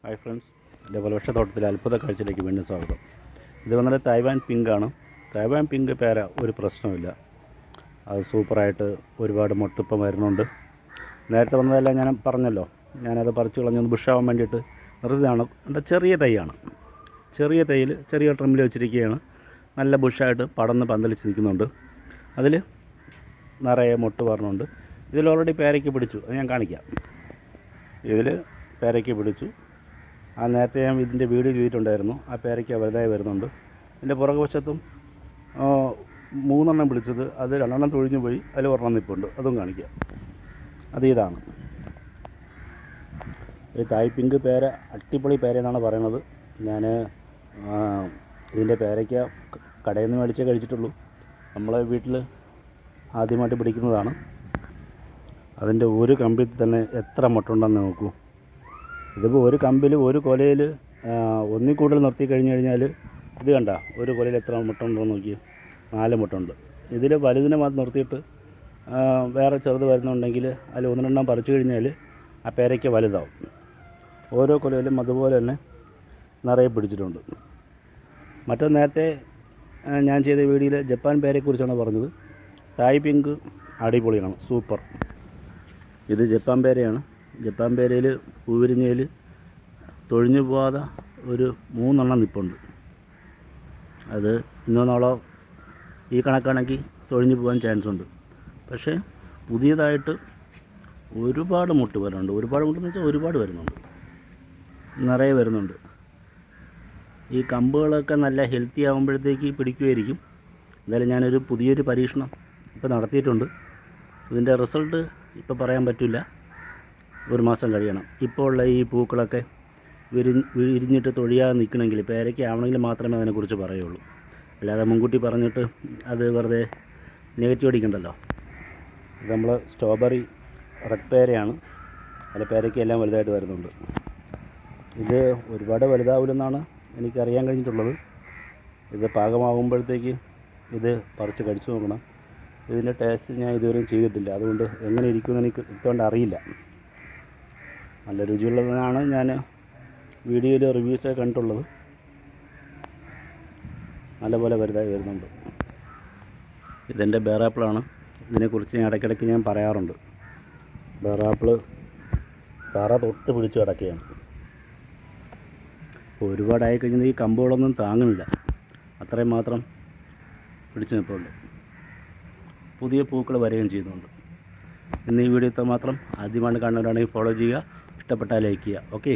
Hi friends, എൻ്റെ വലവൃക്ഷത്തോട്ടത്തിലെ അത്ഭുത കാഴ്ചയിലേക്ക് വീണ്ടും സ്വാഗതം. ഇത് വന്നിട്ട് തായ്വാൻ പിങ്കാണ്. തായ്വാൻ പിങ്ക് പേര ഒരു പ്രശ്നമില്ല, അത് സൂപ്പറായിട്ട് ഒരുപാട് മൊട്ടിപ്പം വരുന്നുണ്ട്. നേരത്തെ വന്നതെല്ലാം ഞാൻ പറഞ്ഞല്ലോ, ഞാനത് പറിച്ച് കളഞ്ഞൊന്ന് ബുഷാവാൻ വേണ്ടിയിട്ട് നിർത്തിയതാണ്. എൻ്റെ ചെറിയ തൈയാണ്, ചെറിയ തൈയിൽ ചെറിയ ട്രിമ്മിൽ വെച്ചിരിക്കുകയാണ്. നല്ല ബുഷായിട്ട് പടന്ന് പന്തലിച്ച് നിൽക്കുന്നുണ്ട്. അതിൽ നിറയെ മൊട്ട് പറഞ്ഞുണ്ട്. ഇതിൽ ഓൾറെഡി പേരയ്ക്ക് പിടിച്ചു, അത് ഞാൻ കാണിക്കാം. ഇതിൽ പേരയ്ക്ക് പിടിച്ചു. ആ നേരത്തെ ഞാൻ ഇതിൻ്റെ വീഡിയോ ചെയ്തിട്ടുണ്ടായിരുന്നു. ആ പേരയ്ക്ക് വലുതായി വരുന്നുണ്ട്. ഇതിൻ്റെ പുറകുവശത്തും 3 പിടിച്ചത്, അത് 2 തൊഴിഞ്ഞു പോയി, അതിൽ 1 നിൽപ്പുണ്ട്, അതും കാണിക്കാം. ഇതാണ് ഈ തായ് പിങ്ക് പേര. അട്ടിപ്പൊളി പേര എന്നാണ് പറയണത്. ഞാൻ ഇതിൻ്റെ പേരയ്ക്ക കടയിൽ നിന്ന് മേടിച്ചേ കഴിച്ചിട്ടുള്ളൂ. നമ്മളെ വീട്ടിൽ ആദ്യമായിട്ട് പിടിക്കുന്നതാണ്. അതിൻ്റെ ഒരു കമ്പിൽ തന്നെ എത്ര മുട്ടുണ്ടെന്ന് നോക്കൂ. ഇതിപ്പോൾ ഒരു കമ്പിൽ ഒരു കൊലയിൽ ഒന്നിൽ കൂടുതൽ നിർത്തി കഴിഞ്ഞാൽ ഇത് കണ്ട, ഒരു കൊലയിൽ എത്ര മുട്ടുണ്ടോ നോക്കി, 4 മുട്ടുണ്ട്. ഇതിൽ വലുതിനെ മാത്രം നിർത്തിയിട്ട് വേറെ ചെറുത് വരുന്നുണ്ടെങ്കിൽ അതിൽ 1-2 പറിച്ചു കഴിഞ്ഞാൽ ആ പേരയ്ക്ക് വലുതാവും. ഓരോ കൊലയിലും അതുപോലെ തന്നെ നിറയെ പിടിച്ചിട്ടുണ്ട്. മറ്റൊരു നേരത്തെ ഞാൻ ചെയ്ത വീഡിയോയിൽ ജപ്പാൻ പേരയെക്കുറിച്ചാണ് പറഞ്ഞത്. തായ് പിങ്ക് അടിപൊളിയാണ്, സൂപ്പർ. ഇത് ജപ്പാൻ പേരയാണ്. ജപ്പാൻ പേരയിൽ പൂവിരിഞ്ഞതിൽ തൊഴിഞ്ഞു പോകാതെ ഒരു 3 നിൽപ്പുണ്ട്. അത് ഇന്നോ നാളോ ഈ കണക്കാണെങ്കിൽ തൊഴിഞ്ഞു പോകാൻ ചാൻസ് ഉണ്ട്. പക്ഷേ പുതിയതായിട്ട് ഒരുപാട് മുട്ട് വരുന്നുണ്ട്. ഒരുപാട് മുട്ടെന്ന് വെച്ചാൽ ഒരുപാട് വരുന്നുണ്ട്, നിറയെ വരുന്നുണ്ട്. ഈ കമ്പുകളൊക്കെ നല്ല ഹെൽത്തി ആകുമ്പോഴത്തേക്ക് പിടിക്കുമായിരിക്കും. എന്തായാലും ഞാനൊരു പുതിയൊരു പരീക്ഷണം ഇപ്പോൾ നടത്തിയിട്ടുണ്ട്. ഇതിൻ്റെ റിസൾട്ട് ഇപ്പോൾ പറയാൻ പറ്റില്ല, 1 മാസം കഴിയണം. ഇപ്പോൾ ഉള്ള ഈ പൂക്കളൊക്കെ വിരിഞ്ഞിട്ട് തൊഴിയാതെ നിൽക്കണമെങ്കിൽ, പേരയ്ക്ക് ആവണമെങ്കിൽ മാത്രമേ അതിനെക്കുറിച്ച് പറയുള്ളൂ. അല്ലാതെ മുൻകൂട്ടി പറഞ്ഞിട്ട് അത് വെറുതെ നെഗറ്റീവ് അടിക്കണ്ടല്ലോ. ഇത് നമ്മൾ സ്ട്രോബെറി റെഡ് പേരയാണ്. അതിൽ പേരയ്ക്ക് എല്ലാം വലുതായിട്ട് വരുന്നുണ്ട്. ഇത് ഒരുപാട് വലുതാവില്ലെന്നാണ് എനിക്കറിയാൻ കഴിഞ്ഞിട്ടുള്ളത്. ഇത് പാകമാകുമ്പോഴത്തേക്ക് ഇത് പറിച്ച് കഴിച്ചു നോക്കണം. ഇതിൻ്റെ ടേസ്റ്റ് ഞാൻ ഇതുവരെയും ചെയ്തിട്ടില്ല, അതുകൊണ്ട് എങ്ങനെ ഇരിക്കുമെന്ന് എനിക്ക് ഇതുകൊണ്ട് അറിയില്ല. നല്ല രുചിയുള്ളതാണ് ഞാൻ വീഡിയോയിൽ റിവ്യൂസൊക്കെ കണ്ടിട്ടുള്ളത്. നല്ലപോലെ വലുതായി വരുന്നുണ്ട്. ഇതെൻ്റെ ബേറാപ്പിളാണ്. ഇതിനെക്കുറിച്ച് ഞാൻ ഇടയ്ക്കിടയ്ക്ക് ഞാൻ പറയാറുണ്ട്. ബേറാപ്പിൾ തറ തൊട്ട് പിടിച്ച് കിടക്കുകയാണ്. ഒരുപാടായി കഴിഞ്ഞാൽ ഈ കമ്പുകളൊന്നും താങ്ങുന്നില്ല, അത്രയും മാത്രം പിടിച്ച് നിൽപ്പുണ്ട്. പുതിയ പൂക്കൾ വരികയും ചെയ്യുന്നുണ്ട്. ഇന്ന് ഈ വീഡിയോ മാത്രം ആദ്യമാണ് കാണുന്നവരാണെങ്കിൽ ഫോളോ ചെയ്യുക, ഇഷ്ടപ്പെട്ടാൽ ലൈക്ക് ചെയ്യുക. ഓക്കെ.